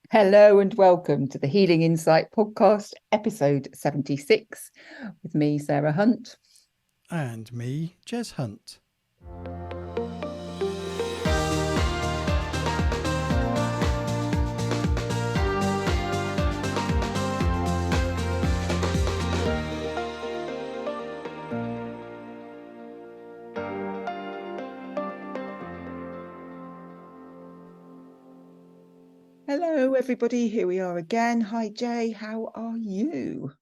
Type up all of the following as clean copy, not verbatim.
Hello and welcome to the Healing Insight podcast, episode 76, with me, Sarah Hunt. And me, Jez Hunt. Hello, everybody. Here we are again. Hi, Jay. How are you?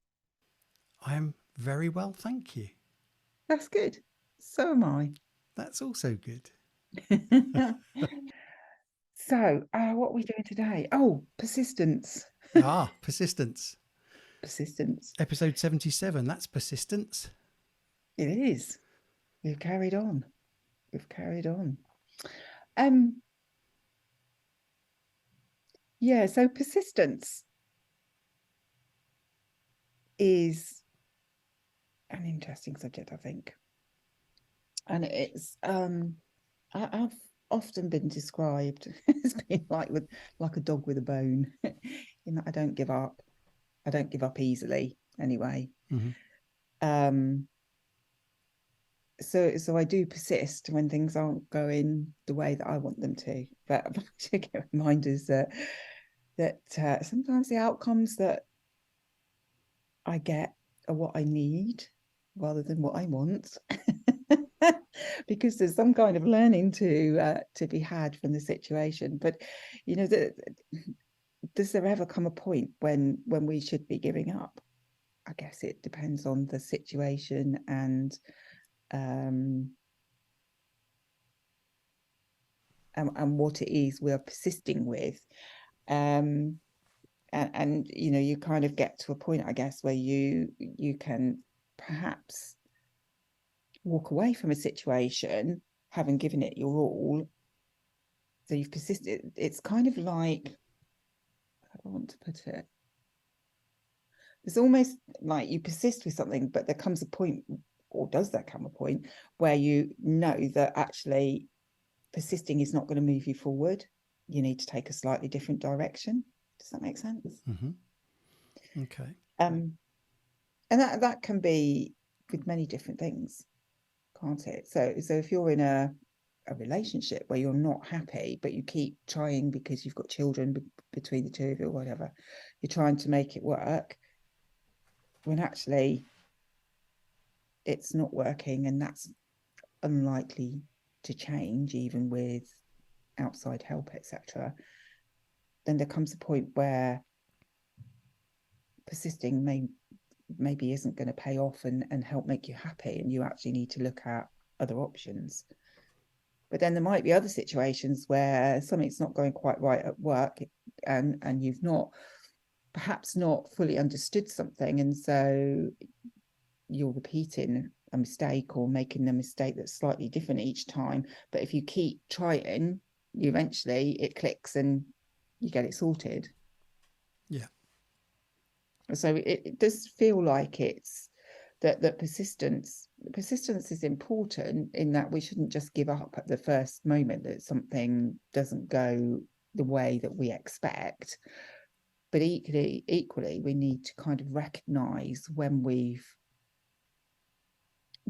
I am very well, thank you. That's good. So am I. That's also good. So, what are we doing today? Oh, persistence. Persistence. Persistence. Episode 77, that's persistence. It is. We've carried on. We've carried on. Um, yeah, so persistence is an interesting subject, I think. And it's I've often been described as being like a dog with a bone, in that I don't give up. I don't give up easily anyway. Mm-hmm. So I do persist when things aren't going the way that I want them to. But I should get reminders that sometimes the outcomes that I get are what I need rather than what I want. Because there's some kind of learning to be had from the situation. But you know, does there ever come a point when we should be giving up? I guess it depends on the situation and what it is we're persisting with. And you know, you kind of get to a point, I guess, where you can perhaps walk away from a situation having given it your all. So you've persisted. It's kind of like, how do I want to put it? It's almost like you persist with something, but there comes a point, or does there come a point, where you know that actually persisting is not going to move you forward. You need to take a slightly different direction. Does that make sense? Mm-hmm. Okay. And that can be with many different things, can't it? So if you're in a relationship where you're not happy, but you keep trying because you've got children between the two of you or whatever, you're trying to make it work, when actually it's not working, and that's unlikely to change even with outside help, etc., then there comes a point where persisting maybe isn't going to pay off and help make you happy, and you actually need to look at other options. But then there might be other situations where something's not going quite right at work, and you've perhaps not fully understood something, and so you're repeating a mistake or making a mistake that's slightly different each time. But if you keep trying, eventually it clicks and you get it sorted. Yeah. So it does feel like it's that persistence is important, in that we shouldn't just give up at the first moment that something doesn't go the way that we expect. But equally, we need to kind of recognize when we've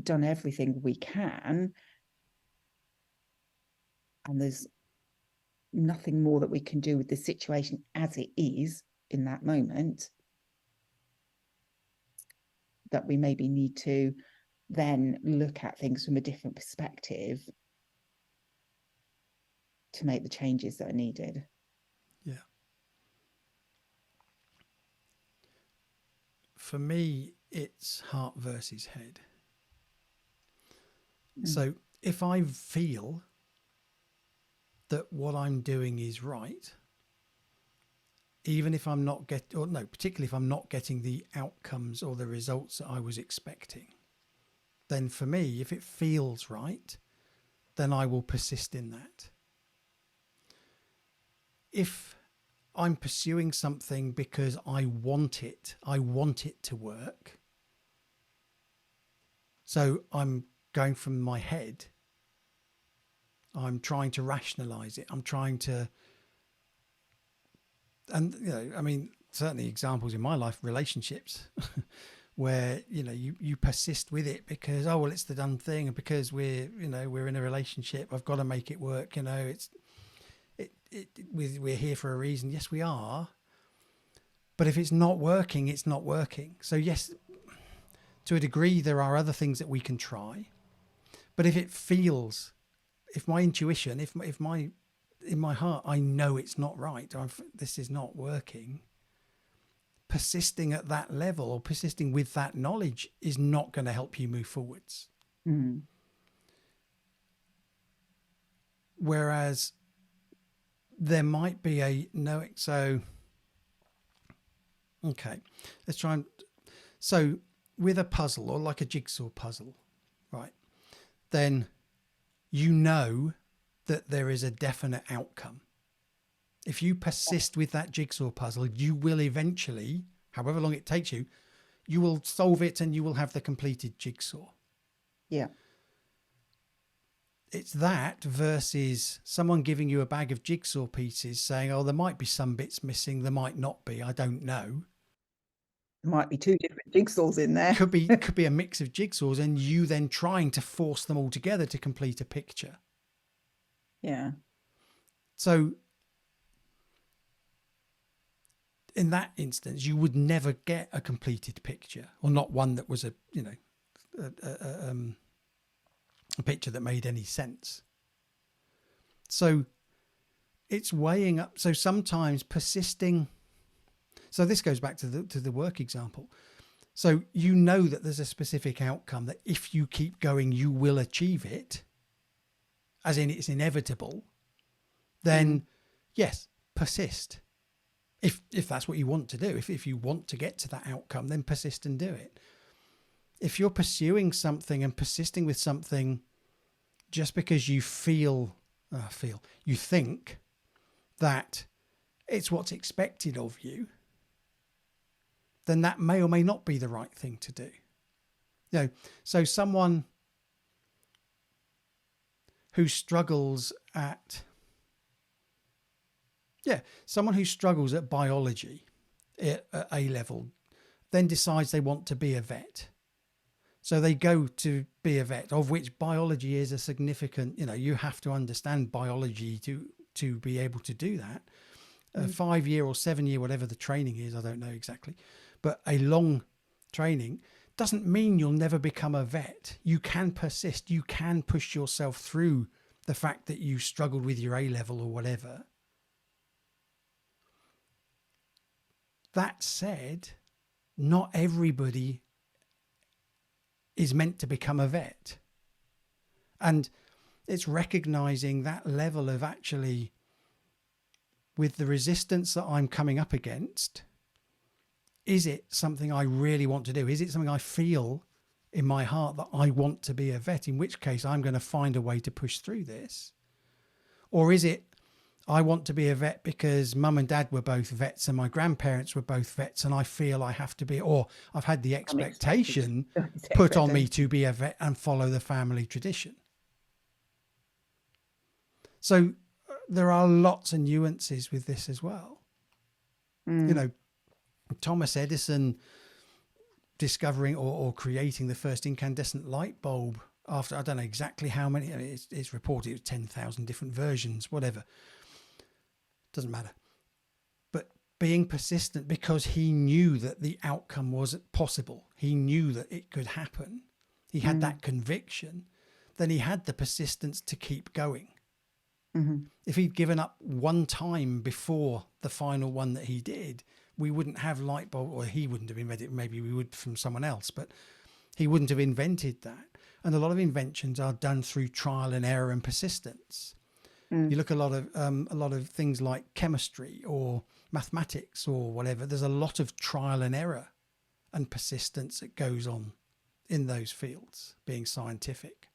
done everything we can and there's nothing more that we can do with the situation as it is in that moment, that we maybe need to then look at things from a different perspective to make the changes that are needed. Yeah. For me, it's heart versus head. So if I feel that what I'm doing is right, even if I'm not particularly if I'm not getting the outcomes or the results that I was expecting, then for me, if it feels right, then I will persist in that. If I'm pursuing something because I want it to work, so I'm going from my head, I'm trying to rationalize it, I'm trying to And, you know, I mean, certainly examples in my life, relationships, where, you know, you persist with it because, oh, well, it's the done thing. And because we're in a relationship, I've got to make it work. You know, we're here for a reason. Yes, we are. But if it's not working, it's not working. So yes, to a degree, there are other things that we can try. But if my intuition, in my heart, I know it's not right, this is not working, persisting at that level or persisting with that knowledge is not going to help you move forwards. Mm. Whereas there might be a knowing. So, okay, let's try and, so with a puzzle or like a jigsaw puzzle, right, then you know that there is a definite outcome. If you persist with that jigsaw puzzle, you will eventually, however long it takes you, you will solve it and you will have the completed jigsaw. Yeah. It's that versus someone giving you a bag of jigsaw pieces saying, oh, there might be some bits missing, there might not be, I don't know. There might be two different jigsaws in there. Could be a mix of jigsaws, and you then trying to force them all together to complete a picture. Yeah. So in that instance, you would never get a completed picture, or not one that was a picture that made any sense. So it's weighing up. So sometimes persisting. So this goes back to the work example. So you know that there's a specific outcome that if you keep going, you will achieve it, as in it's inevitable. Then yes, persist. If that's what you want to do, if you want to get to that outcome, then persist and do it. If you're pursuing something and persisting with something just because you you think that it's what's expected of you, then that may or may not be the right thing to do. You know, so someone who struggles at biology at A level, then decides they want to be a vet. So they go to be a vet, of which biology is a significant, you have to understand biology to be able to do that. 5-year or 7-year, whatever the training is, I don't know exactly, but a long training doesn't mean you'll never become a vet. You can persist. You can push yourself through the fact that you struggled with your A level or whatever. That said, not everybody is meant to become a vet. And it's recognizing that level of actually, with the resistance that I'm coming up against, is it something I really want to do? Is it something I feel in my heart that I want to be a vet, in which case I'm going to find a way to push through this? Or is it, I want to be a vet because mum and dad were both vets and my grandparents were both vets and I feel I have to be, or I've had the expectation put on me to be a vet and follow the family tradition. So there are lots of nuances with this as well. Thomas Edison discovering or creating the first incandescent light bulb after, I don't know exactly how many, it's reported it was 10,000 different versions, whatever. Doesn't matter. But being persistent because he knew that the outcome was possible. He knew that it could happen. He had that conviction. Then he had the persistence to keep going. If he'd given up one time before the final one that he did, we wouldn't have light bulb, or he wouldn't have invented it. Maybe we would from someone else, but he wouldn't have invented that. And a lot of inventions are done through trial and error and persistence. You look at a lot of things like chemistry or mathematics or whatever. There's a lot of trial and error and persistence that goes on in those fields, being scientific.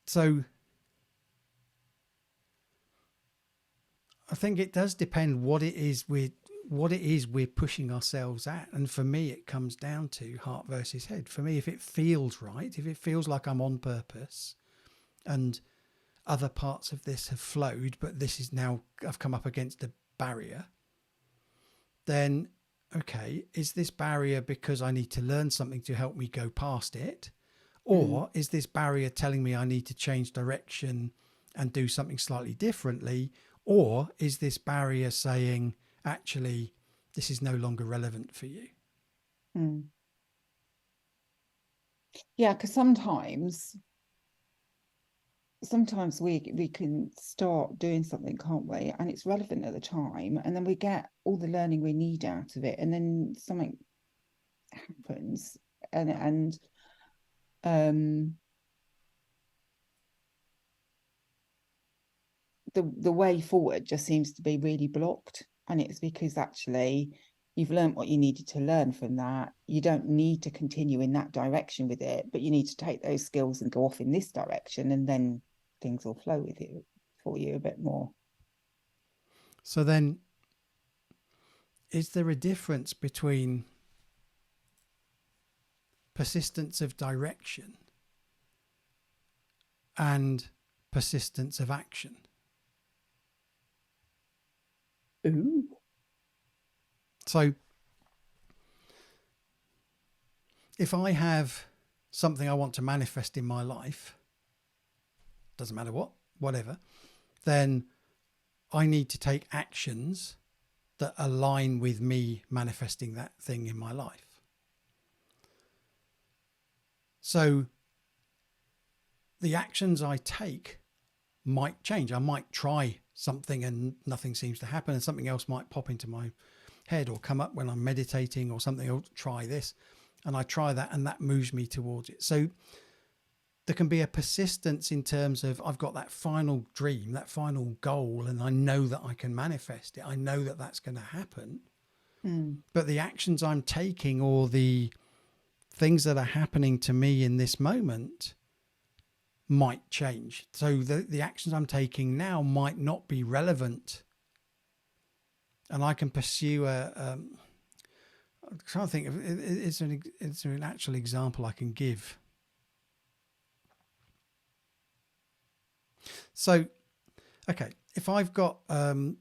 So I think it does depend what it is we're pushing ourselves at. And for me, it comes down to heart versus head. For me, if it feels right, if it feels like I'm on purpose, and other parts of this have flowed, but this is now, I've come up against a barrier, then, okay, is this barrier because I need to learn something to help me go past it? Or is this barrier telling me I need to change direction and do something slightly differently? Or is this barrier saying, actually, this is no longer relevant for you? Yeah, because sometimes we can start doing something, can't we? And it's relevant at the time, and then we get all the learning we need out of it, and then something happens, and the way forward just seems to be really blocked. And it's because actually you've learned what you needed to learn from that. You don't need to continue in that direction with it, but you need to take those skills and go off in this direction, and then things will flow with you for you a bit more. So then, is there a difference between persistence of direction and persistence of action? Ooh. So if I have something I want to manifest in my life, doesn't matter what, whatever, then I need to take actions that align with me manifesting that thing in my life. So the actions I take might change. I might try something and nothing seems to happen, and something else might pop into my head or come up when I'm meditating or something. I'll try this, and I try that, and that moves me towards it. So there can be a persistence in terms of I've got that final dream, that final goal, and I know that I can manifest it. I know that that's going to happen. But the actions I'm taking, or the things that are happening to me in this moment, might change. So the actions I'm taking now might not be relevant. And I can pursue I'm trying to think of, is there an actual example I can give? So, okay, if I've got one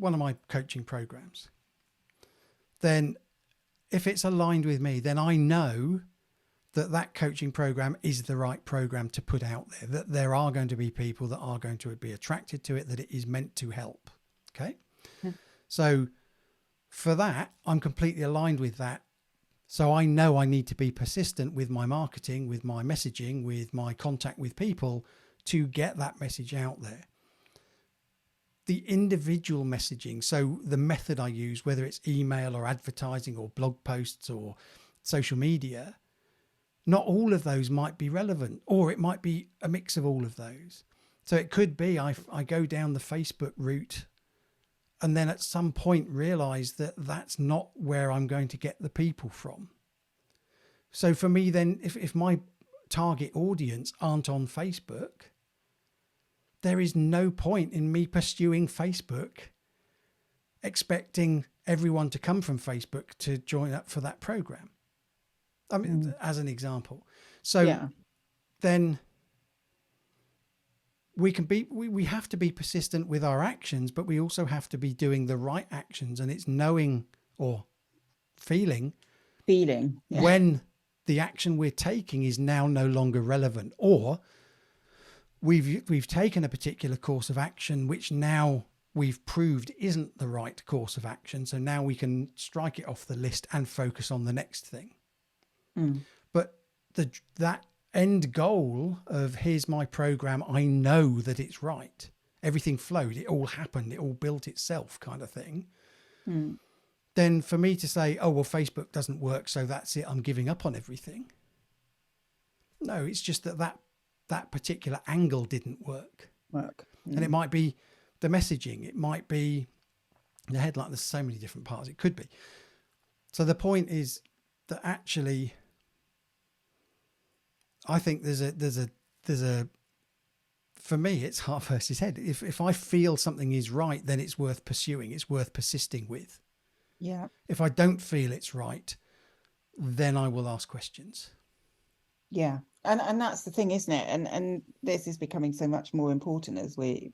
of my coaching programs, then if it's aligned with me, then I know that that coaching program is the right program to put out there, that there are going to be people that are going to be attracted to it, that it is meant to help. Okay. So for that, I'm completely aligned with that. So I know I need to be persistent with my marketing, with my messaging, with my contact with people to get that message out there. The individual messaging, so the method I use, whether it's email or advertising or blog posts or social media, not all of those might be relevant, or it might be a mix of all of those. So it could be I go down the Facebook route and then at some point realize that that's not where I'm going to get the people from. So for me then, if my target audience aren't on Facebook, there is no point in me pursuing Facebook, expecting everyone to come from Facebook to join up for that program. I mean, as an example. So then we have to be persistent with our actions, but we also have to be doing the right actions. And it's knowing or feeling when the action we're taking is now no longer relevant, or we've taken a particular course of action which now we've proved isn't the right course of action. So now we can strike it off the list and focus on the next thing. But that end goal of here's my program, I know that it's right, everything flowed, it all happened, it all built itself kind of thing. Then for me to say, oh, well, Facebook doesn't work, so that's it, I'm giving up on everything. No, it's just that particular angle didn't work. And it might be the messaging, it might be the headline, there's so many different parts it could be. So the point is that actually I think there's a for me it's heart versus head. If I feel something is right, then it's worth pursuing, it's worth persisting with. If I don't feel it's right, then I will ask questions. Yeah. And that's the thing, isn't it? And this is becoming so much more important as we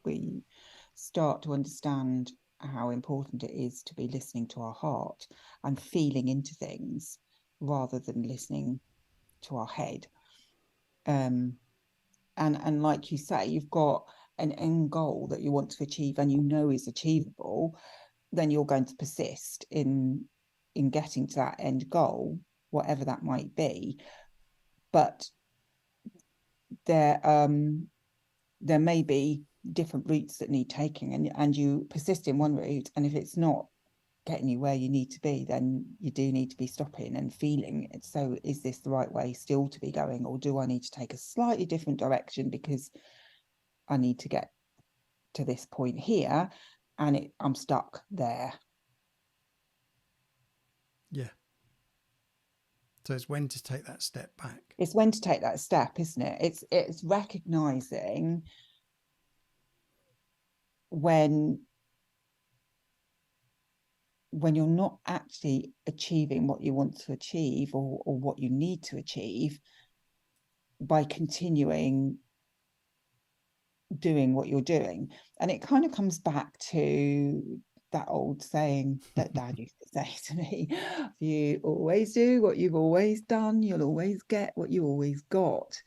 start to understand how important it is to be listening to our heart and feeling into things rather than listening to our head. Um, and like you say, you've got an end goal that you want to achieve and you know is achievable, then you're going to persist in getting to that end goal, whatever that might be. But there may be different routes that need taking, and you persist in one route, and if it's not getting you where you need to be, then you do need to be stopping and feeling it. So is this the right way still to be going, or do I need to take a slightly different direction because I need to get to this point here and I'm stuck there? Yeah. So it's when to take that step back. It's when to take that step, isn't it? It's recognizing when you're not actually achieving what you want to achieve, or what you need to achieve, by continuing doing what you're doing. And it kind of comes back to that old saying that Dad used to say to me: if you always do what you've always done, you'll always get what you always got.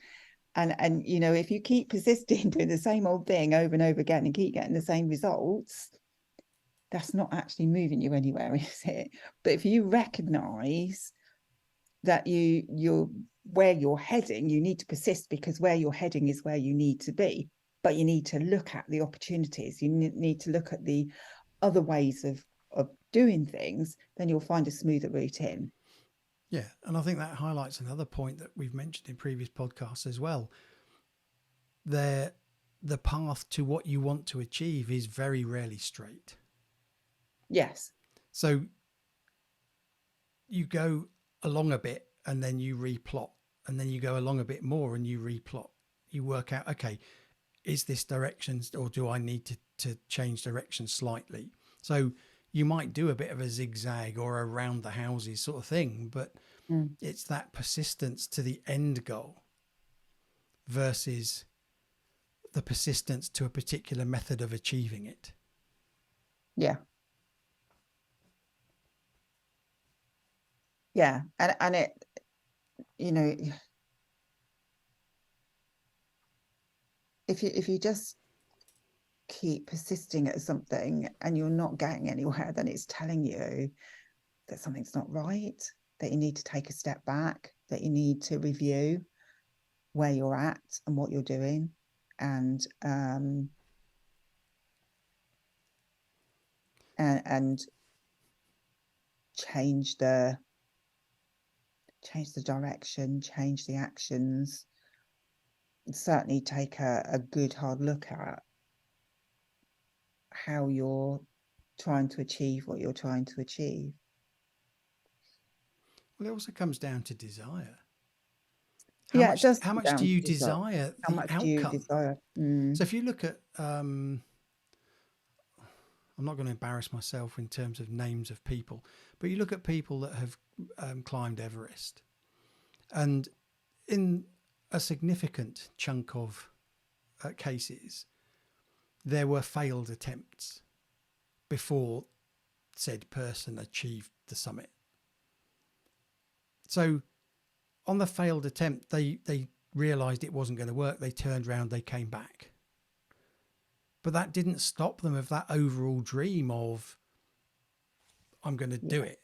And you know, if you keep persisting doing the same old thing over and over again and keep getting the same results, that's not actually moving you anywhere, is it? But if you recognize that you're where you're heading, you need to persist, because where you're heading is where you need to be. But you need to look at the opportunities, you need to look at the other ways of doing things, then you'll find a smoother route in. Yeah. And I think that highlights another point that we've mentioned in previous podcasts as well. The path to what you want to achieve is very rarely straight. Yes. So you go along a bit and then you replot, and then you go along a bit more and you replot. You work out, okay, is this direction, or do I need to change direction slightly? So you might do a bit of a zigzag or around the houses sort of thing, but it's that persistence to the end goal versus the persistence to a particular method of achieving it. Yeah. Yeah. And it, you know, if you just keep persisting at something and you're not getting anywhere, then it's telling you that something's not right, that you need to take a step back, that you need to review where you're at and what you're doing, and and change the direction, change the actions, certainly take a good hard look at how you're trying to achieve what you're trying to achieve. Well, it also comes down to desire. Yeah, it does How come much do down you to desire. desire How the much do you outcome? desire? So if you look at, I'm not going to embarrass myself in terms of names of people, but you look at people that have climbed Everest, and in a significant chunk of cases, there were failed attempts before said person achieved the summit. So on the failed attempt, they realized it wasn't going to work. They turned around, they came back. But that didn't stop them of that overall dream of, I'm going to do Yeah, it.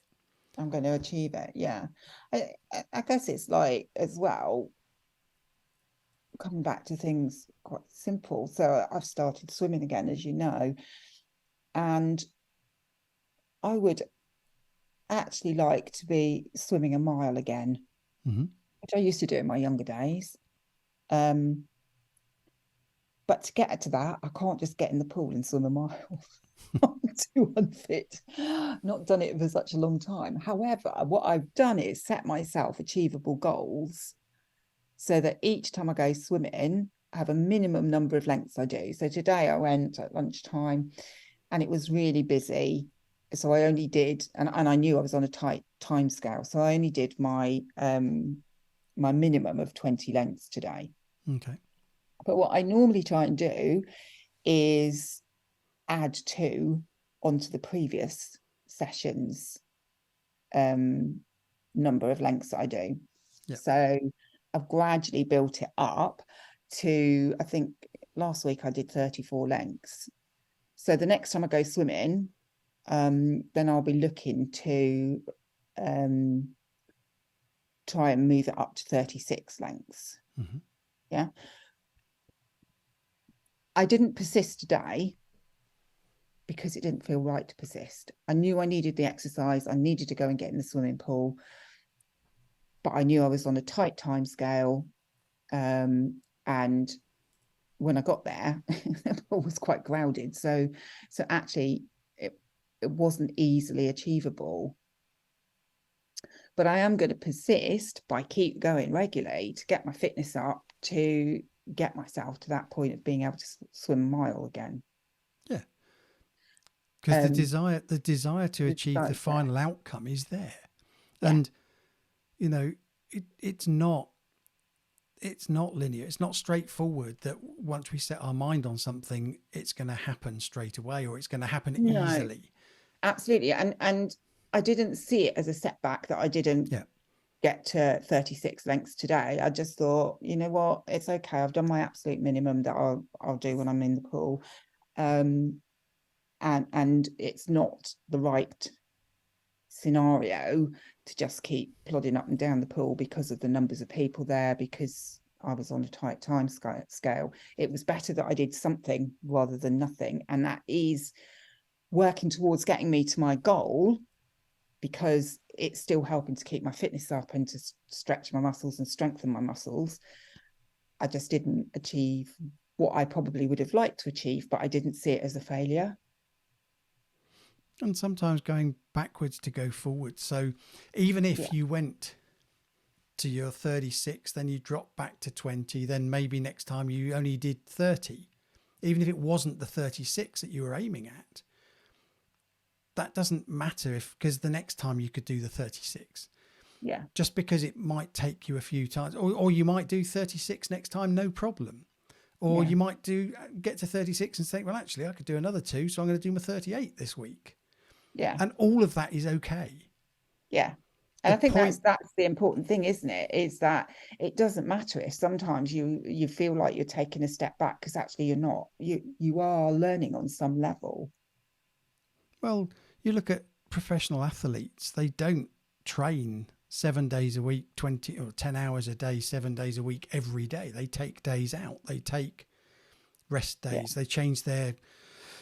I'm going to achieve it. Yeah, I guess it's like, as well, coming back to things quite simple. So I've started swimming again, as you know, and I would actually like to be swimming a mile again, Mm-hmm. which I used to do in my younger days. Um, but to get to that, I can't just get in the pool and swim a mile. I'm too unfit. Not done it for such a long time. However, what I've done is set myself achievable goals so that each time I go swimming, I have a minimum number of lengths I do. So today I went at lunchtime and it was really busy. So I only did, and I knew I was on a tight time scale. So I only did my my minimum of 20 lengths today. Okay. But what I normally try and do is add 2 onto the previous session's number of lengths that I do. Yeah. So I've gradually built it up to, I think last week I did 34 lengths. So the next time I go swimming, then I'll be looking to try and move it up to 36 lengths. Mm-hmm. Yeah. I didn't persist today because it didn't feel right to persist. I knew I needed the exercise. I needed to go and get in the swimming pool, but I knew I was on a tight time scale. And when I got there, the pool was quite crowded. So actually it wasn't easily achievable. But I am going to persist by keep going regularly to get my fitness up, to get myself to that point of being able to swim a mile again. Yeah. Because the desire to achieve the That's there. final outcome is there. Yeah. And, you know, it's not linear. It's not straightforward that once we set our mind on something, it's going to happen straight away or it's going to happen easily. Absolutely. And I didn't see it as a setback that I didn't get to 36 lengths today. I just thought, you know what, it's okay. I've done my absolute minimum that I'll do when I'm in the pool. And it's not the right scenario to just keep plodding up and down the pool because of the numbers of people there, because I was on a tight time scale. It was better that I did something rather than nothing. And that is working towards getting me to my goal, because it's still helping to keep my fitness up and to stretch my muscles and strengthen my muscles. I just didn't achieve what I probably would have liked to achieve, but I didn't see it as a failure. And sometimes going backwards to go forward. So even if you went to your 36, then you drop back to 20, then maybe next time you only did 30, even if it wasn't the 36 that you were aiming at, that doesn't matter, because the next time you could do the 36. Yeah. Just because it might take you a few times, or you might do 36 next time, no problem. Or you might get to 36 and think, well, actually, I could do another 2, so I'm going to do my 38 this week. Yeah. And all of that is okay. Yeah. And I think that's the important thing, isn't it? Is that it doesn't matter if sometimes you feel like you're taking a step back, because actually you're not. You are learning on some level. Well, you look at professional athletes, they don't train 7 days a week, 20 or 10 hours a day, 7 days a week, every day. They take days out. They take rest days. They change their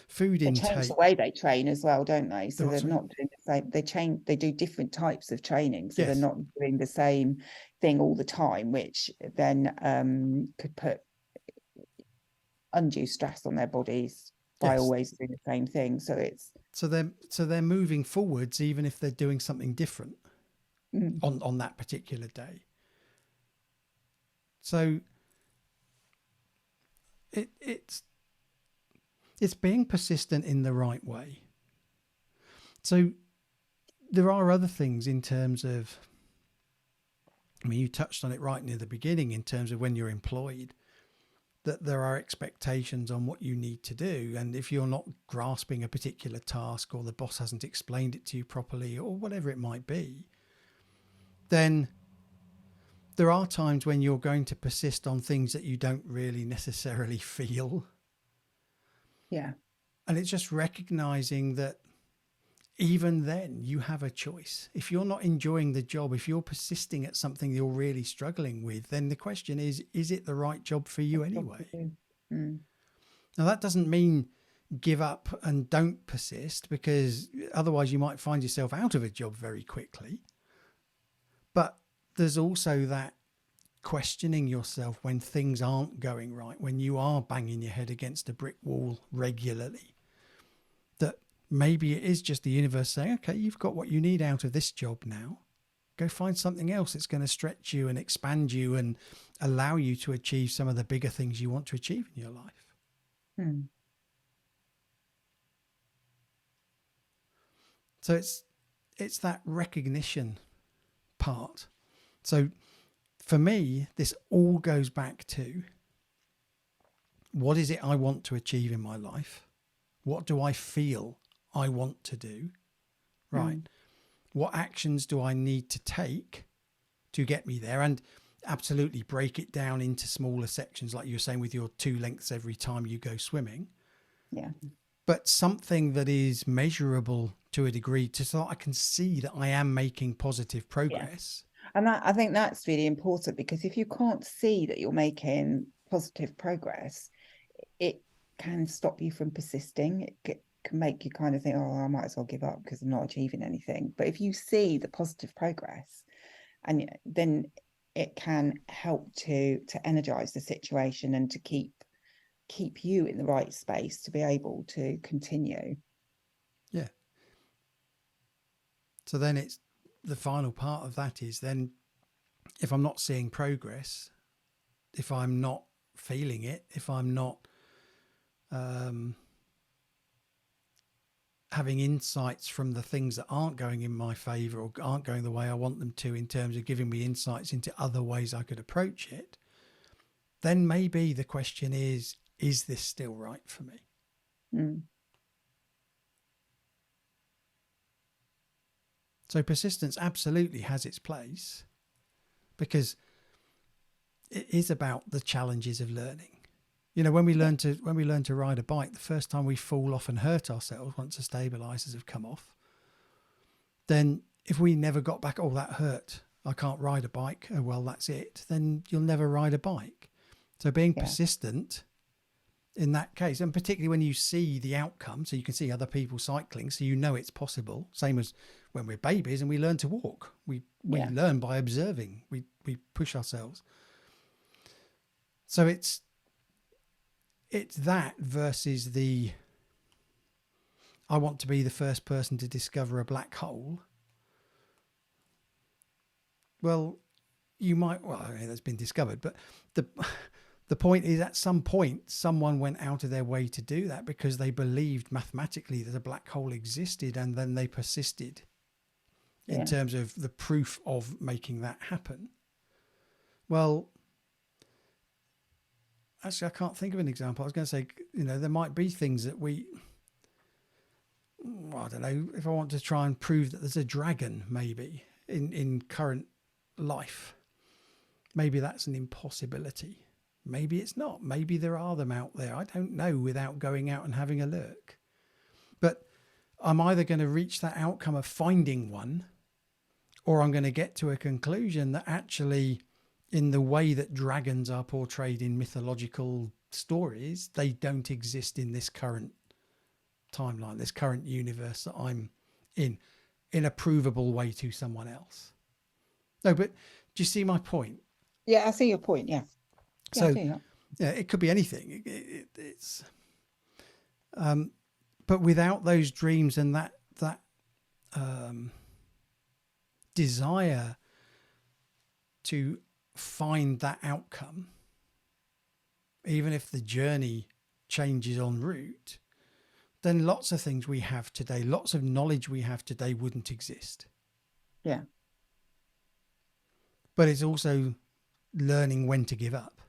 food intake. They change the way they train as well, don't they? So they're not doing the same. They do different types of training. So they're not doing the same thing all the time, which then could put undue stress on their bodies by always doing the same thing. So it's so they're moving forwards, even if they're doing something different on that particular day. So it's being persistent in the right way. So there are other things in terms of, I mean, you touched on it right near the beginning in terms of when you're employed, that there are expectations on what you need to do. And if you're not grasping a particular task, or the boss hasn't explained it to you properly, or whatever it might be, then there are times when you're going to persist on things that you don't really necessarily feel. Yeah. And it's just recognizing that even then you have a choice. If you're not enjoying the job, if you're persisting at something you're really struggling with, then the question is it the right job for you anyway? Now, that doesn't mean give up and don't persist, because otherwise you might find yourself out of a job very quickly. But there's also that questioning yourself when things aren't going right, when you are banging your head against a brick wall regularly, that maybe it is just the universe saying, okay, you've got what you need out of this job now. Go find something else that's going to stretch you and expand you and allow you to achieve some of the bigger things you want to achieve in your life. So it's that recognition part. So for me, this all goes back to, what is it I want to achieve in my life? What do I feel I want to do? Right. Mm. What actions do I need to take to get me there? And absolutely break it down into smaller sections, like you were saying with your 2 lengths every time you go swimming. Yeah. But something that is measurable to a degree, so that I can see that I am making positive progress. And that, I think that's really important, because if you can't see that you're making positive progress, it can stop you from persisting. It can make you kind of think, oh, I might as well give up because I'm not achieving anything. But if you see the positive progress, and then it can help to energize the situation and to keep you in the right space to be able to continue. Yeah. So then it's the final part of that is then, if I'm not seeing progress, if I'm not feeling it, if I'm not having insights from the things that aren't going in my favor or aren't going the way I want them to, in terms of giving me insights into other ways I could approach it, then maybe the question is this still right for me? Mm. So persistence absolutely has its place, because it is about the challenges of learning. You know, when we learn to ride a bike, the first time we fall off and hurt ourselves, once the stabilizers have come off, then if we never got back, oh, that hurt, I can't ride a bike, oh well, that's it, then you'll never ride a bike. So being persistent in that case, and particularly when you see the outcome, so you can see other people cycling, so you know it's possible. Same as when we're babies and we learn to walk, we learn by observing, we push ourselves. So it's that versus the, I want to be the first person to discover a black hole. Well, you might, well, I mean, that's been discovered, but the point is, at some point, someone went out of their way to do that because they believed mathematically that a black hole existed, and then they persisted in terms of the proof of making that happen. Well, actually, I can't think of an example. I was going to say, you know, there might be things that I don't know, if I want to try and prove that there's a dragon, maybe, in current life, maybe that's an impossibility. Maybe it's not. Maybe there are them out there. I don't know without going out and having a look. But I'm either going to reach that outcome of finding one, or I'm going to get to a conclusion that actually, in the way that dragons are portrayed in mythological stories, they don't exist in this current timeline, this current universe that I'm in a provable way to someone else. No, but do you see my point? Yeah, I see your point. Yeah. So, yeah, it could be anything. It's, but without those dreams and that desire to find that outcome, even if the journey changes en route, then lots of things we have today, lots of knowledge we have today wouldn't exist. Yeah. But it's also learning when to give up.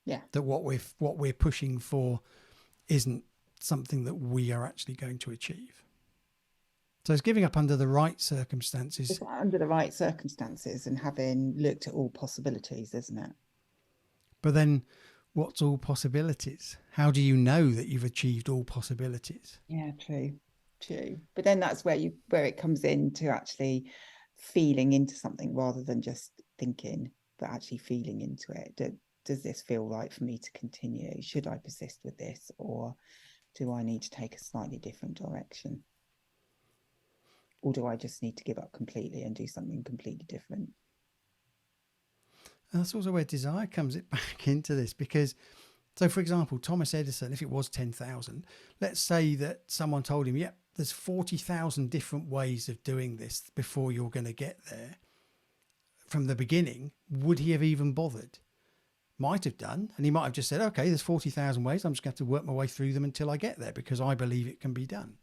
Yeah. That what we're pushing for isn't something that we are actually going to achieve. So it's giving up under the right circumstances. It's under the right circumstances and having looked at all possibilities, isn't it? But then what's all possibilities? How do you know that you've achieved all possibilities? Yeah, true. But then that's where it comes into actually feeling into something rather than just thinking, but actually feeling into it. Does this feel right for me to continue? Should I persist with this, or do I need to take a slightly different direction? Or do I just need to give up completely and do something completely different? And that's also where desire comes back into this, because, so for example, Thomas Edison, if it was 10,000, let's say that someone told him, yep, there's 40,000 different ways of doing this before you're going to get there. From the beginning, would he have even bothered? Might have done. And he might have just said, okay, there's 40,000 ways. I'm just going to have to work my way through them until I get there because I believe it can be done.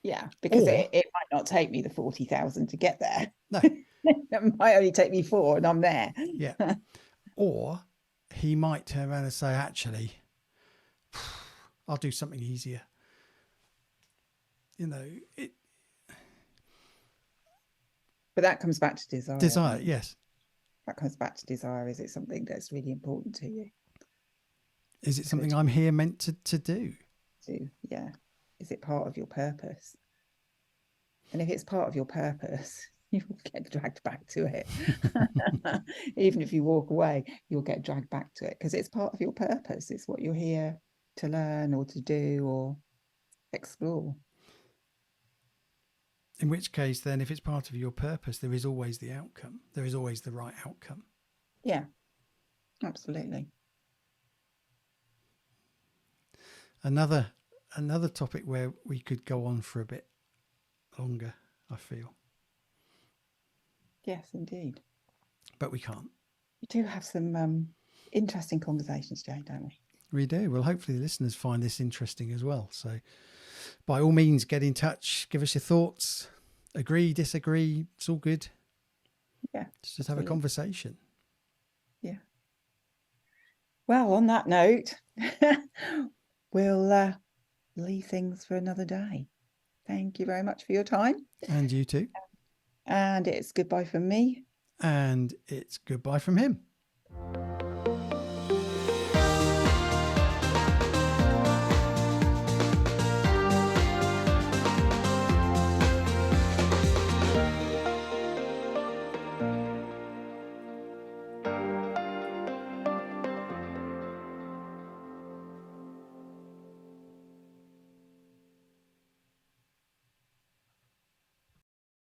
Yeah, because it might not take me the 40,000 to get there. No, It might only take me 4 and I'm there. Yeah. Or he might turn around and say, actually, I'll do something easier. You know, But that comes back to desire. desire, yes. That comes back to desire. Is it something that's really important to you? Is it something I'm here meant to do? Yeah. Is it part of your purpose? And if it's part of your purpose, you will get dragged back to it. Even if you walk away, you'll get dragged back to it because it's part of your purpose. It's what you're here to learn or to do or explore. In which case, then, if it's part of your purpose, there is always the outcome. There is always the right outcome. Yeah, absolutely. Another topic where we could go on for a bit longer, I feel. Yes, indeed. But we can't. We do have some interesting conversations, Jane, don't we? We do. Well, hopefully the listeners find this interesting as well. So by all means, get in touch. Give us your thoughts. Agree, disagree. It's all good. Yeah. Just have a conversation. Yeah. Well, on that note, we'll leave things for another day. Thank you very much for your time. And you too. And it's goodbye from me. And it's goodbye from him.